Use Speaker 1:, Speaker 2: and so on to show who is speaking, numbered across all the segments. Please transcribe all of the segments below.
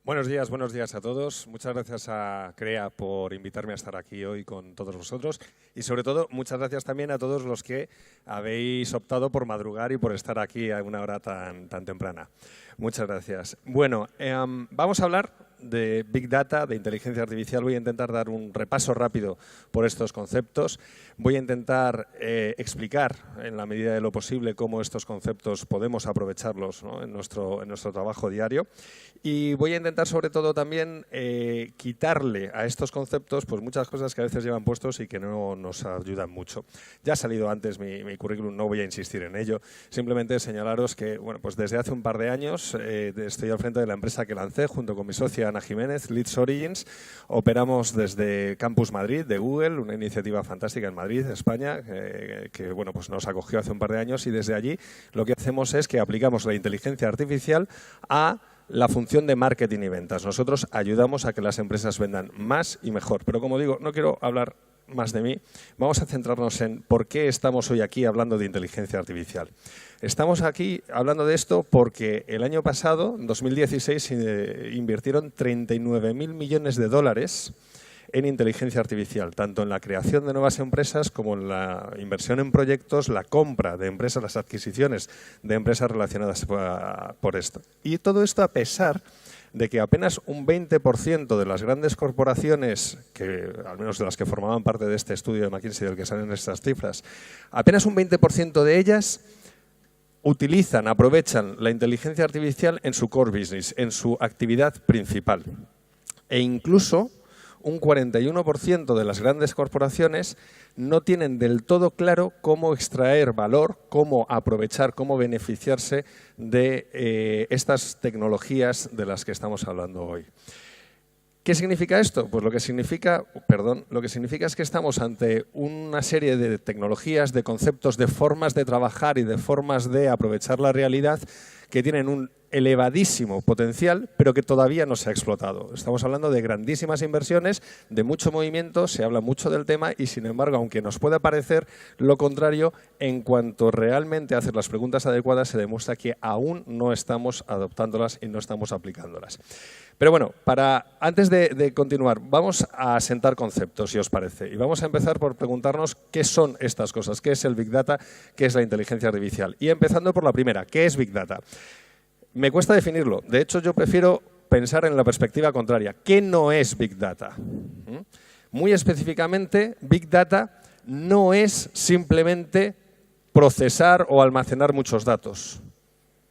Speaker 1: Buenos días a todos. Muchas gracias a CREA por invitarme a estar aquí hoy con todos vosotros y sobre todo muchas gracias también a todos los que habéis optado por madrugar y por estar aquí a una hora tan temprana. Muchas gracias. Bueno, vamos a hablar de Big Data, de inteligencia artificial. Voy a intentar dar un repaso rápido por estos conceptos. Voy a intentar explicar, en la medida de lo posible, cómo estos conceptos podemos aprovecharlos, ¿no?, en nuestro trabajo diario. Y voy a intentar, sobre todo, también quitarle a estos conceptos pues muchas cosas que a veces llevan puestos y que no nos ayudan mucho. Ya ha salido antes mi currículum, no voy a insistir en ello. Simplemente señalaros que bueno, pues desde hace un par de años estoy al frente de la empresa que lancé junto con mi socia Ana Jiménez, Leeds Origins. Operamos desde Campus Madrid de Google, una iniciativa fantástica en Madrid, España, que bueno, pues nos acogió hace un par de años, y desde allí lo que hacemos es que aplicamos la inteligencia artificial a la función de marketing y ventas. Nosotros ayudamos a que las empresas vendan más y mejor. Pero como digo, no quiero hablar más de mí. Vamos a centrarnos en por qué estamos hoy aquí hablando de inteligencia artificial. Estamos aquí hablando de esto porque el año pasado, en 2016, invirtieron 39.000 millones de dólares en inteligencia artificial, tanto en la creación de nuevas empresas como en la inversión en proyectos, la compra de empresas, las adquisiciones de empresas relacionadas por esto. Y todo esto a pesar de que apenas un 20% de las grandes corporaciones, que al menos de las que formaban parte de este estudio de McKinsey del que salen estas cifras, apenas un 20% de ellas aprovechan la inteligencia artificial en su core business, en su actividad principal. E incluso un 41% de las grandes corporaciones no tienen del todo claro cómo extraer valor, cómo aprovechar, cómo beneficiarse de estas tecnologías de las que estamos hablando hoy. ¿Qué significa esto? Pues lo que significa es que estamos ante una serie de tecnologías, de conceptos, de formas de trabajar y de formas de aprovechar la realidad que tienen un elevadísimo potencial, pero que todavía no se ha explotado. Estamos hablando de grandísimas inversiones, de mucho movimiento, se habla mucho del tema y, sin embargo, aunque nos pueda parecer lo contrario, en cuanto realmente haces las preguntas adecuadas, se demuestra que aún no estamos adoptándolas y no estamos aplicándolas. Pero bueno, antes de continuar, vamos a sentar conceptos, si os parece. Y vamos a empezar por preguntarnos qué son estas cosas, qué es el Big Data, qué es la inteligencia artificial. Y empezando por la primera, ¿qué es Big Data? Me cuesta definirlo. De hecho, yo prefiero pensar en la perspectiva contraria. ¿Qué no es Big Data? Muy específicamente, Big Data no es simplemente procesar o almacenar muchos datos.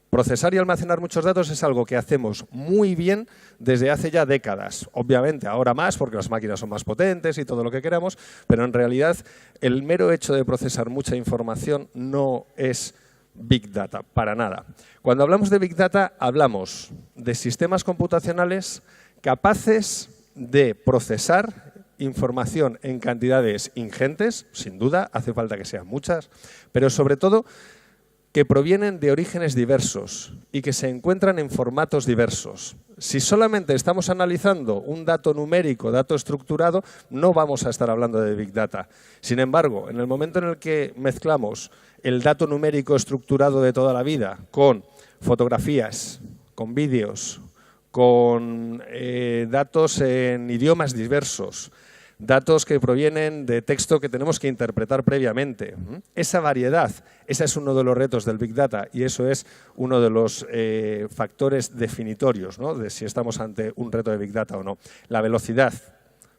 Speaker 1: Procesar y almacenar muchos datos es algo que hacemos muy bien desde hace ya décadas. Obviamente, ahora más, porque las máquinas son más potentes y todo lo que queramos, pero en realidad el mero hecho de procesar mucha información no es Big Data, para nada. Cuando hablamos de Big Data, hablamos de sistemas computacionales capaces de procesar información en cantidades ingentes, sin duda, hace falta que sean muchas, pero sobre todo que provienen de orígenes diversos y que se encuentran en formatos diversos. Si solamente estamos analizando un dato numérico, dato estructurado, no vamos a estar hablando de Big Data. Sin embargo, en el momento en el que mezclamos el dato numérico estructurado de toda la vida con fotografías, con vídeos, con datos en idiomas diversos, datos que provienen de texto que tenemos que interpretar previamente. Esa variedad, ese es uno de los retos del Big Data y eso es uno de los factores definitorios, ¿no?, de si estamos ante un reto de Big Data o no. La velocidad,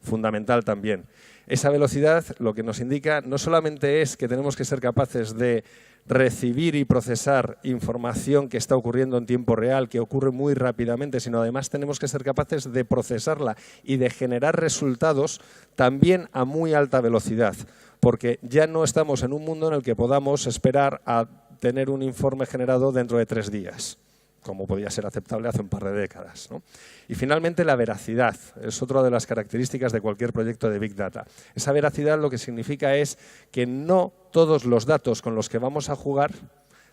Speaker 1: fundamental también. Esa velocidad lo que nos indica no solamente es que tenemos que ser capaces de recibir y procesar información que está ocurriendo en tiempo real, que ocurre muy rápidamente, sino además tenemos que ser capaces de procesarla y de generar resultados también a muy alta velocidad, porque ya no estamos en un mundo en el que podamos esperar a tener un informe generado dentro de 3 días. Como podía ser aceptable hace un par de décadas, ¿no? Y finalmente la veracidad es otra de las características de cualquier proyecto de Big Data. Esa veracidad lo que significa es que no todos los datos con los que vamos a jugar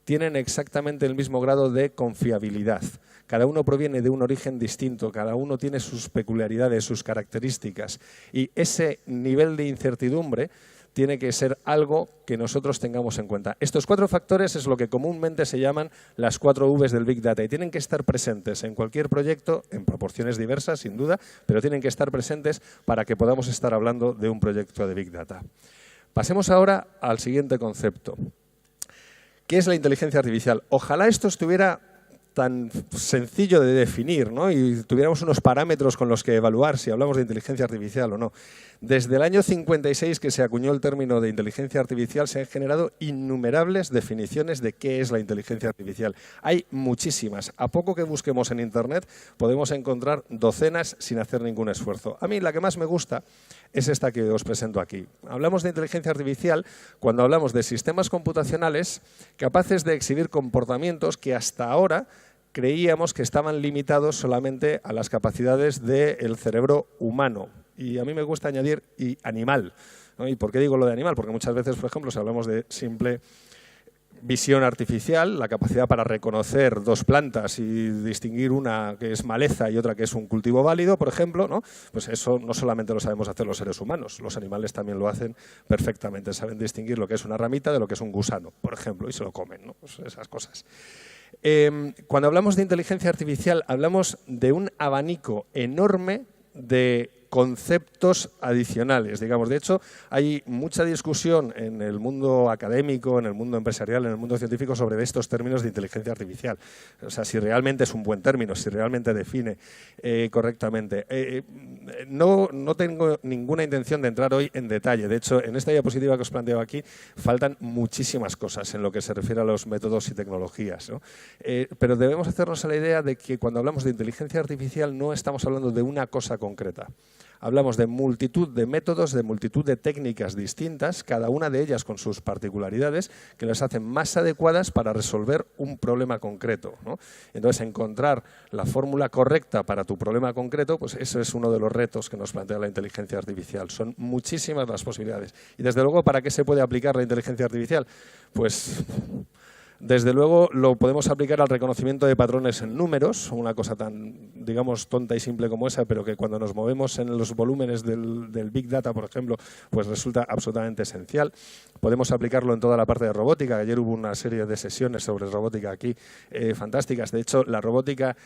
Speaker 1: tienen exactamente el mismo grado de confiabilidad. Cada uno proviene de un origen distinto, cada uno tiene sus peculiaridades, sus características y ese nivel de incertidumbre tiene que ser algo que nosotros tengamos en cuenta. Estos 4 factores es lo que comúnmente se llaman las 4 Vs del Big Data y tienen que estar presentes en cualquier proyecto, en proporciones diversas, sin duda, pero tienen que estar presentes para que podamos estar hablando de un proyecto de Big Data. Pasemos ahora al siguiente concepto. ¿Qué es la inteligencia artificial? Ojalá esto estuviera tan sencillo de definir, ¿no? Y tuviéramos unos parámetros con los que evaluar si hablamos de inteligencia artificial o no. Desde el año 56 que se acuñó el término de inteligencia artificial se han generado innumerables definiciones de qué es la inteligencia artificial. Hay muchísimas. A poco que busquemos en Internet podemos encontrar docenas sin hacer ningún esfuerzo. A mí la que más me gusta es esta que os presento aquí. Hablamos de inteligencia artificial cuando hablamos de sistemas computacionales capaces de exhibir comportamientos que hasta ahora creíamos que estaban limitados solamente a las capacidades del cerebro humano. Y a mí me gusta añadir y animal, ¿no? ¿Y por qué digo lo de animal? Porque muchas veces, por ejemplo, si hablamos de simple visión artificial, la capacidad para reconocer 2 plantas y distinguir una que es maleza y otra que es un cultivo válido, por ejemplo, ¿no? Pues eso no solamente lo sabemos hacer los seres humanos, los animales también lo hacen perfectamente, saben distinguir lo que es una ramita de lo que es un gusano, por ejemplo, y se lo comen, ¿no? Pues esas cosas. Cuando hablamos de inteligencia artificial, hablamos de un abanico enorme de conceptos adicionales, digamos. De hecho, hay mucha discusión en el mundo académico, en el mundo empresarial, en el mundo científico sobre estos términos de inteligencia artificial. O sea, si realmente es un buen término, si realmente define correctamente. No tengo ninguna intención de entrar hoy en detalle. De hecho, en esta diapositiva que os planteo aquí faltan muchísimas cosas en lo que se refiere a los métodos y tecnologías, ¿no? Pero debemos hacernos a la idea de que cuando hablamos de inteligencia artificial no estamos hablando de una cosa concreta. Hablamos de multitud de métodos, de multitud de técnicas distintas, cada una de ellas con sus particularidades, que las hacen más adecuadas para resolver un problema concreto, ¿no? Entonces, encontrar la fórmula correcta para tu problema concreto, pues eso es uno de los retos que nos plantea la inteligencia artificial. Son muchísimas las posibilidades. Y desde luego, ¿para qué se puede aplicar la inteligencia artificial? Pues desde luego lo podemos aplicar al reconocimiento de patrones en números, una cosa tan, digamos, tonta y simple como esa, pero que cuando nos movemos en los volúmenes del Big Data, por ejemplo, pues resulta absolutamente esencial. Podemos aplicarlo en toda la parte de robótica. Ayer hubo una serie de sesiones sobre robótica aquí fantásticas. De hecho, la robótica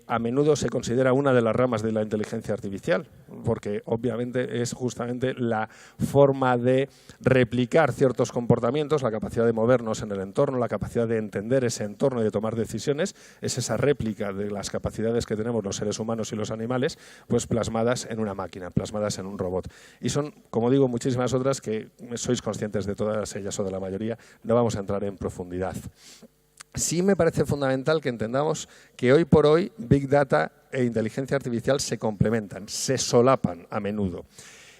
Speaker 1: a menudo se considera una de las ramas de la inteligencia artificial, porque obviamente es justamente la forma de replicar ciertos comportamientos, la capacidad de movernos en el entorno, la capacidad de entender ese entorno y de tomar decisiones, es esa réplica de las capacidades que tenemos los seres humanos y los animales, pues plasmadas en una máquina, plasmadas en un robot. Y son, como digo, muchísimas otras que sois conscientes de todas ellas o de la mayoría, no vamos a entrar en profundidad. Sí me parece fundamental que entendamos que hoy por hoy Big Data e inteligencia artificial se complementan, se solapan a menudo.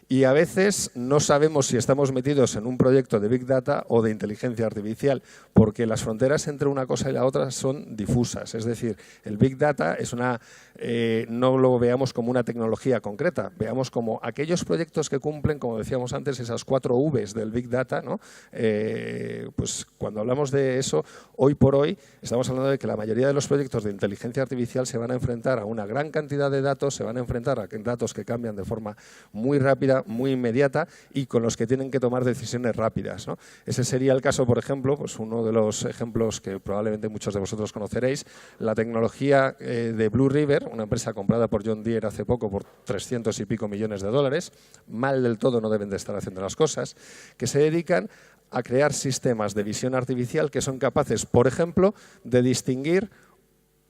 Speaker 1: Y a veces no sabemos si estamos metidos en un proyecto de Big Data o de inteligencia artificial, porque las fronteras entre una cosa y la otra son difusas. Es decir, el Big Data es no lo veamos como una tecnología concreta, veamos como aquellos proyectos que cumplen, como decíamos antes, esas 4 Vs del Big Data, ¿no? Pues cuando hablamos de eso, hoy por hoy estamos hablando de que la mayoría de los proyectos de inteligencia artificial se van a enfrentar a una gran cantidad de datos, se van a enfrentar a datos que cambian de forma muy rápida, muy inmediata y con los que tienen que tomar decisiones rápidas, ¿no? Ese sería el caso, por ejemplo, pues uno de los ejemplos que probablemente muchos de vosotros conoceréis, la tecnología de Blue River, una empresa comprada por John Deere hace poco por 300 y pico millones de dólares, mal del todo no deben de estar haciendo las cosas, que se dedican a crear sistemas de visión artificial que son capaces, por ejemplo, de distinguir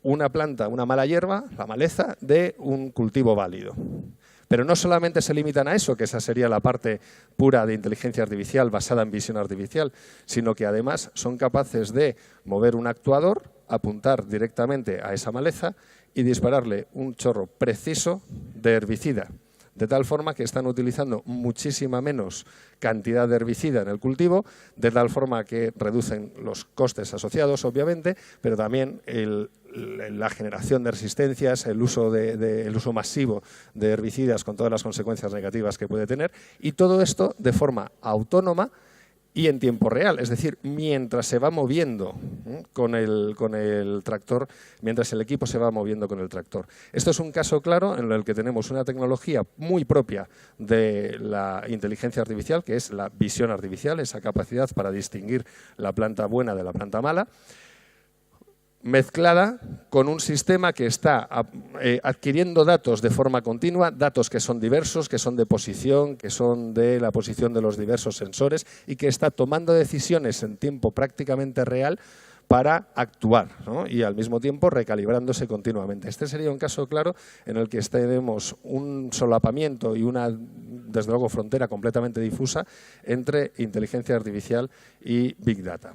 Speaker 1: una planta, una mala hierba, la maleza, de un cultivo válido. Pero no solamente se limitan a eso, que esa sería la parte pura de inteligencia artificial basada en visión artificial, sino que además son capaces de mover un actuador, apuntar directamente a esa maleza y dispararle un chorro preciso de herbicida. De tal forma que están utilizando muchísima menos cantidad de herbicida en el cultivo, de tal forma que reducen los costes asociados, obviamente, pero también la generación de resistencias, el uso masivo de herbicidas con todas las consecuencias negativas que puede tener, y todo esto de forma autónoma y en tiempo real, es decir, mientras se va moviendo con el tractor, mientras el equipo se va moviendo con el tractor. Esto es un caso claro en el que tenemos una tecnología muy propia de la inteligencia artificial, que es la visión artificial, esa capacidad para distinguir la planta buena de la planta mala, mezclada con un sistema que está adquiriendo datos de forma continua, datos que son diversos, que son de posición, que son de la posición de los diversos sensores y que está tomando decisiones en tiempo prácticamente real para actuar, ¿no? Y al mismo tiempo recalibrándose continuamente. Este sería un caso claro en el que tenemos un solapamiento y una, desde luego, frontera completamente difusa entre inteligencia artificial y Big Data.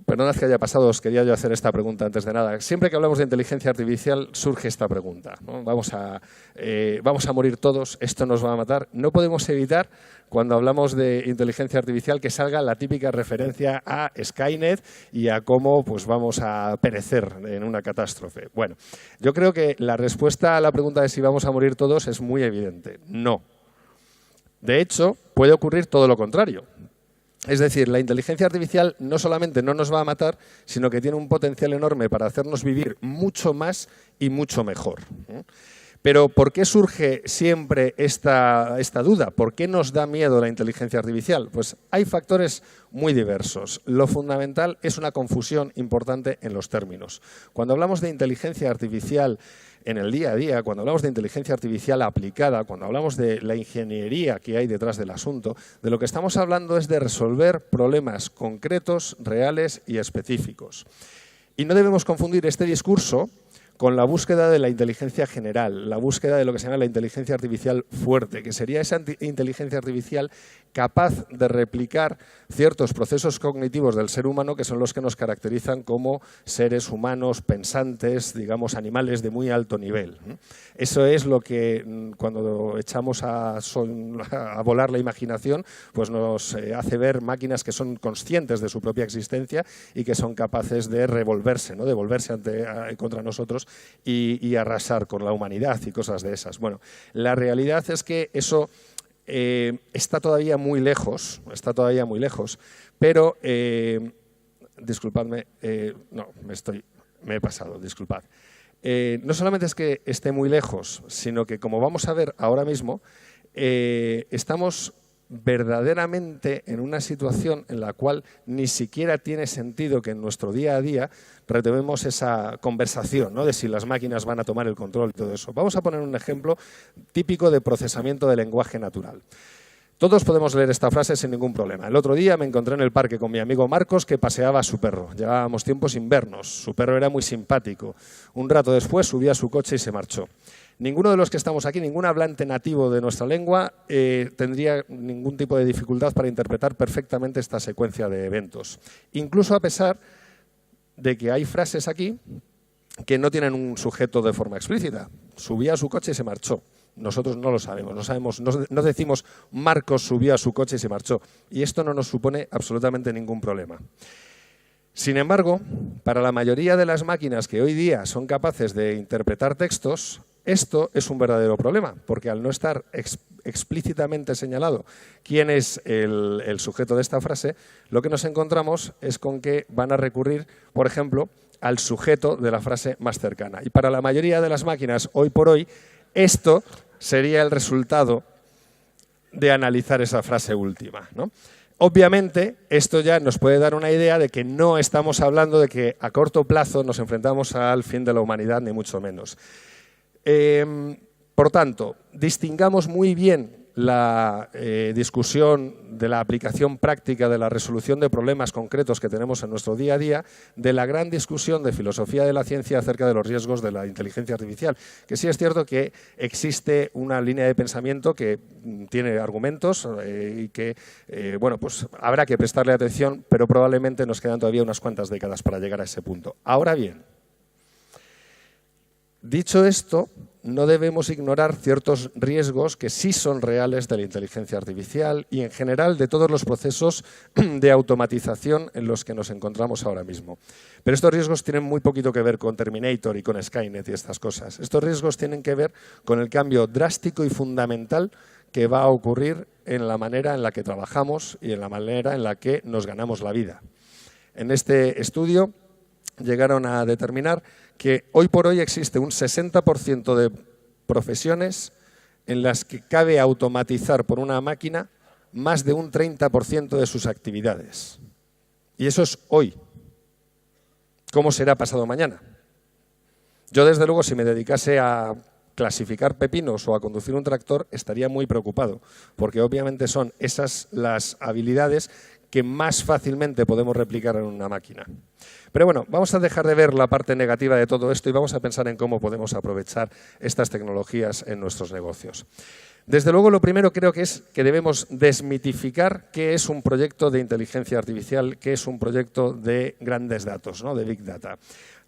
Speaker 1: Perdonad que haya pasado, os quería yo hacer esta pregunta antes de nada. Siempre que hablamos de inteligencia artificial surge esta pregunta, ¿no? Vamos a morir todos, esto nos va a matar. No podemos evitar, cuando hablamos de inteligencia artificial, que salga la típica referencia a Skynet y a cómo pues, vamos a perecer en una catástrofe. Bueno, yo creo que la respuesta a la pregunta de si vamos a morir todos es muy evidente. No. De hecho, puede ocurrir todo lo contrario. Es decir, la inteligencia artificial no solamente no nos va a matar, sino que tiene un potencial enorme para hacernos vivir mucho más y mucho mejor. Pero ¿por qué surge siempre esta duda? ¿Por qué nos da miedo la inteligencia artificial? Pues hay factores muy diversos. Lo fundamental es una confusión importante en los términos. Cuando hablamos de inteligencia artificial en el día a día, cuando hablamos de inteligencia artificial aplicada, cuando hablamos de la ingeniería que hay detrás del asunto, de lo que estamos hablando es de resolver problemas concretos, reales y específicos. Y no debemos confundir este discurso con la búsqueda de la inteligencia general, la búsqueda de lo que se llama la inteligencia artificial fuerte, que sería esa inteligencia artificial capaz de replicar ciertos procesos cognitivos del ser humano que son los que nos caracterizan como seres humanos, pensantes, digamos, animales de muy alto nivel. Eso es lo que cuando echamos a volar la imaginación, pues nos hace ver máquinas que son conscientes de su propia existencia y que son capaces de revolverse, ¿no? De volverse contra nosotros y arrasar con la humanidad y cosas de esas. Bueno, la realidad es que eso está todavía muy lejos, pero disculpadme, no, me he pasado, disculpad. No solamente es que esté muy lejos, sino que, como vamos a ver ahora mismo, estamos verdaderamente en una situación en la cual ni siquiera tiene sentido que en nuestro día a día retomemos esa conversación, ¿no? De si las máquinas van a tomar el control y todo eso. Vamos a poner un ejemplo típico de procesamiento de lenguaje natural. Todos podemos leer esta frase sin ningún problema. El otro día me encontré en el parque con mi amigo Marcos que paseaba a su perro. Llevábamos tiempo sin vernos. Su perro era muy simpático. Un rato después subí a su coche y se marchó. Ninguno de los que estamos aquí, ningún hablante nativo de nuestra lengua, tendría ningún tipo de dificultad para interpretar perfectamente esta secuencia de eventos. Incluso a pesar de que hay frases aquí que no tienen un sujeto de forma explícita. Subí a su coche y se marchó. Nosotros no lo sabemos, no decimos Marcos subió a su coche y se marchó. Y esto no nos supone absolutamente ningún problema. Sin embargo, para la mayoría de las máquinas que hoy día son capaces de interpretar textos, esto es un verdadero problema, porque al no estar explícitamente señalado quién es el sujeto de esta frase, lo que nos encontramos es con que van a recurrir, por ejemplo, al sujeto de la frase más cercana. Y para la mayoría de las máquinas, hoy por hoy, esto sería el resultado de analizar esa frase última, ¿no? Obviamente, esto ya nos puede dar una idea de que no estamos hablando de que a corto plazo nos enfrentamos al fin de la humanidad, ni mucho menos. Por tanto, distingamos muy bien la discusión de la aplicación práctica de la resolución de problemas concretos que tenemos en nuestro día a día de la gran discusión de filosofía de la ciencia acerca de los riesgos de la inteligencia artificial. Que sí es cierto que existe una línea de pensamiento que tiene argumentos y que bueno, pues habrá que prestarle atención, pero probablemente nos quedan todavía unas cuantas décadas para llegar a ese punto. Ahora bien, dicho esto, no debemos ignorar ciertos riesgos que sí son reales de la inteligencia artificial y en general de todos los procesos de automatización en los que nos encontramos ahora mismo. Pero estos riesgos tienen muy poquito que ver con Terminator y con Skynet y estas cosas. Estos riesgos tienen que ver con el cambio drástico y fundamental que va a ocurrir en la manera en la que trabajamos y en la manera en la que nos ganamos la vida. En este estudio llegaron a determinar que hoy por hoy existe un 60% de profesiones en las que cabe automatizar por una máquina más de un 30% de sus actividades. Y eso es hoy. ¿Cómo será pasado mañana? Yo, desde luego, si me dedicase a clasificar pepinos o a conducir un tractor, estaría muy preocupado, porque obviamente son esas las habilidades que más fácilmente podemos replicar en una máquina. Pero bueno, vamos a dejar de ver la parte negativa de todo esto y vamos a pensar en cómo podemos aprovechar estas tecnologías en nuestros negocios. Desde luego, lo primero creo que es que debemos desmitificar qué es un proyecto de inteligencia artificial, qué es un proyecto de grandes datos, ¿no? De Big Data.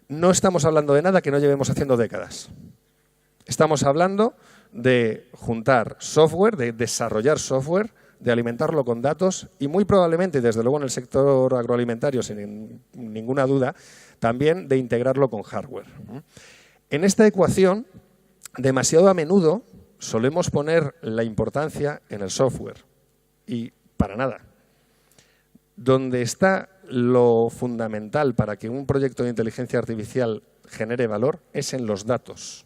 Speaker 1: No estamos hablando de nada que no llevemos haciendo décadas. Estamos hablando de juntar software, de desarrollar software, de alimentarlo con datos y muy probablemente, desde luego en el sector agroalimentario, sin ninguna duda, también de integrarlo con hardware. En esta ecuación, demasiado a menudo solemos poner la importancia en el software y para nada. Donde está lo fundamental para que un proyecto de inteligencia artificial genere valor es en los datos.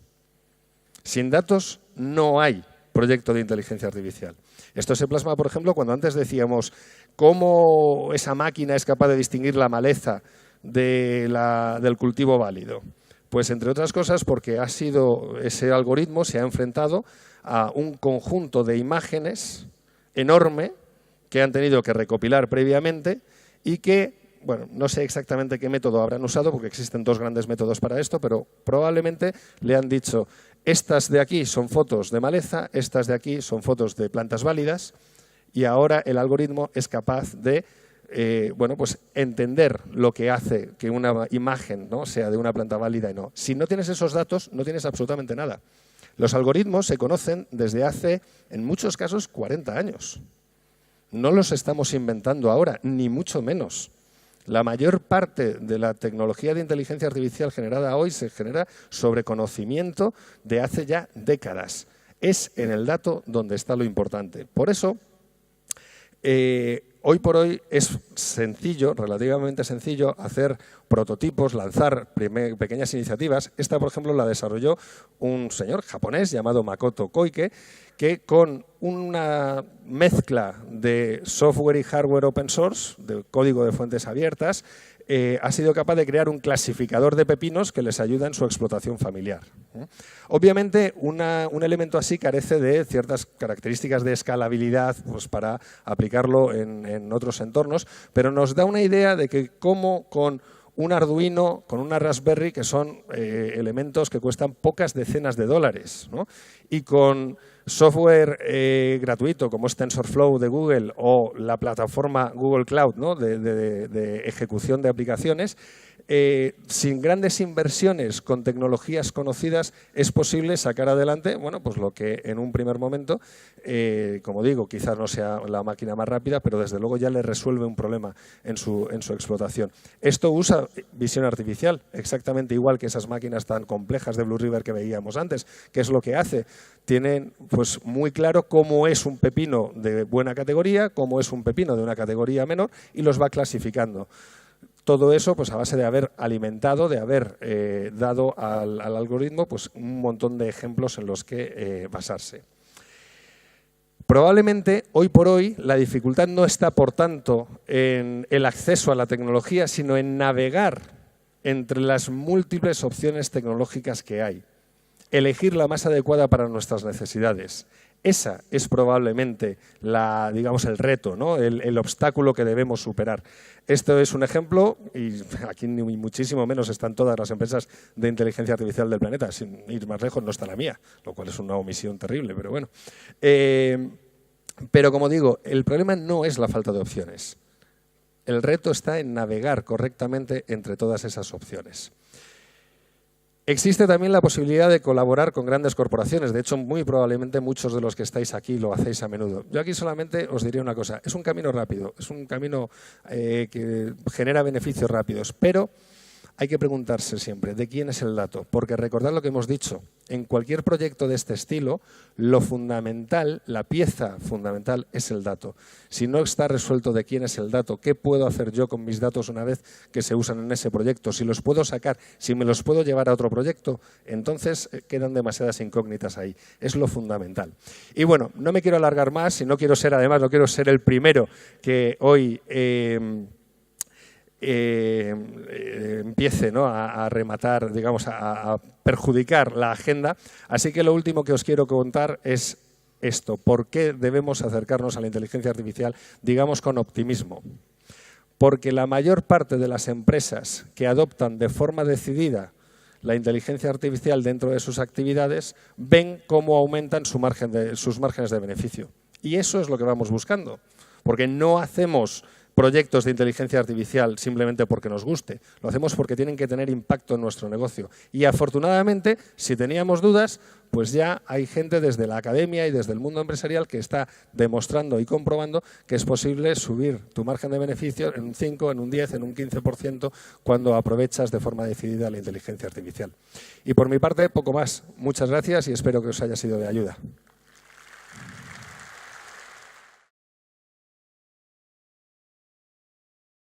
Speaker 1: Sin datos no hay proyecto de inteligencia artificial. Esto se plasma, por ejemplo, cuando antes decíamos cómo esa máquina es capaz de distinguir la maleza del cultivo válido. Pues, entre otras cosas, porque ese algoritmo se ha enfrentado a un conjunto de imágenes enorme que han tenido que recopilar previamente y que, bueno, no sé exactamente qué método habrán usado, porque existen dos grandes métodos para esto, pero probablemente le han dicho: estas de aquí son fotos de maleza, estas de aquí son fotos de plantas válidas, y ahora el algoritmo es capaz de bueno, pues entender lo que hace que una imagen, ¿no?, sea de una planta válida y no. Si no tienes esos datos, no tienes absolutamente nada. Los algoritmos se conocen desde hace, en muchos casos, 40 años. No los estamos inventando ahora, ni mucho menos. La mayor parte de la tecnología de inteligencia artificial generada hoy se genera sobre conocimiento de hace ya décadas. Es en el dato donde está lo importante. Por eso, hoy por hoy es sencillo, relativamente sencillo, hacer prototipos, lanzar pequeñas iniciativas. Esta, por ejemplo, la desarrolló un señor japonés llamado Makoto Koike, que con una mezcla de software y hardware open source, de código de fuentes abiertas, ha sido capaz de crear un clasificador de pepinos que les ayuda en su explotación familiar. Obviamente, un elemento así carece de ciertas características de escalabilidad, pues, para aplicarlo en otros entornos, pero nos da una idea de que cómo con un Arduino, con una Raspberry, que son elementos que cuestan pocas decenas de dólares, ¿no?, y con software gratuito como es TensorFlow de Google o la plataforma Google Cloud, ¿no?, de ejecución de aplicaciones, sin grandes inversiones, con tecnologías conocidas, es posible sacar adelante, bueno, pues lo que en un primer momento, como digo, quizás no sea la máquina más rápida, pero desde luego ya le resuelve un problema en su explotación. Esto usa visión artificial, exactamente igual que esas máquinas tan complejas de Blue River que veíamos antes. ¿Qué es lo que hace? Tienen, pues, muy claro cómo es un pepino de buena categoría, cómo es un pepino de una categoría menor, y los va clasificando. Todo eso, pues, a base de haber alimentado, de haber dado al algoritmo, pues, un montón de ejemplos en los que basarse. Probablemente, hoy por hoy, la dificultad no está, por tanto, en el acceso a la tecnología, sino en navegar entre las múltiples opciones tecnológicas que hay. Elegir la más adecuada para nuestras necesidades. Esa es probablemente digamos, el reto, ¿no?, el obstáculo que debemos superar. Esto es un ejemplo, y aquí ni muchísimo menos están todas las empresas de inteligencia artificial del planeta. Sin ir más lejos, no está la mía, lo cual es una omisión terrible, pero bueno. Pero, como digo, el problema no es la falta de opciones. El reto está en navegar correctamente entre todas esas opciones. Existe también la posibilidad de colaborar con grandes corporaciones. De hecho, muy probablemente muchos de los que estáis aquí lo hacéis a menudo. Yo aquí solamente os diría una cosa. Es un camino rápido, es un camino que genera beneficios rápidos, pero hay que preguntarse siempre de quién es el dato. Porque recordad lo que hemos dicho. en cualquier proyecto de este estilo, lo fundamental, la pieza fundamental es el dato. Si no está resuelto de quién es el dato, qué puedo hacer yo con mis datos una vez que se usan en ese proyecto, si los puedo sacar, si me los puedo llevar a otro proyecto, entonces quedan demasiadas incógnitas ahí. Es lo fundamental. Y bueno, no me quiero alargar más y no quiero ser, además, no quiero ser el primero que hoy empiece, ¿no?, a rematar, digamos, a perjudicar la agenda. Así que lo último que os quiero contar es esto. ¿Por qué debemos acercarnos a la inteligencia artificial, digamos, con optimismo? Porque la mayor parte de las empresas que adoptan de forma decidida la inteligencia artificial dentro de sus actividades ven cómo aumentan sus márgenes de beneficio. Y eso es lo que vamos buscando. Porque no hacemos proyectos de inteligencia artificial simplemente porque nos guste. Lo hacemos porque tienen que tener impacto en nuestro negocio. Y afortunadamente, si teníamos dudas, pues ya hay gente desde la academia y desde el mundo empresarial que está demostrando y comprobando que es posible subir tu margen de beneficio en un 5, en un 10, en un 15% cuando aprovechas de forma decidida la inteligencia artificial. Y por mi parte, poco más. Muchas gracias y espero que os haya sido de ayuda.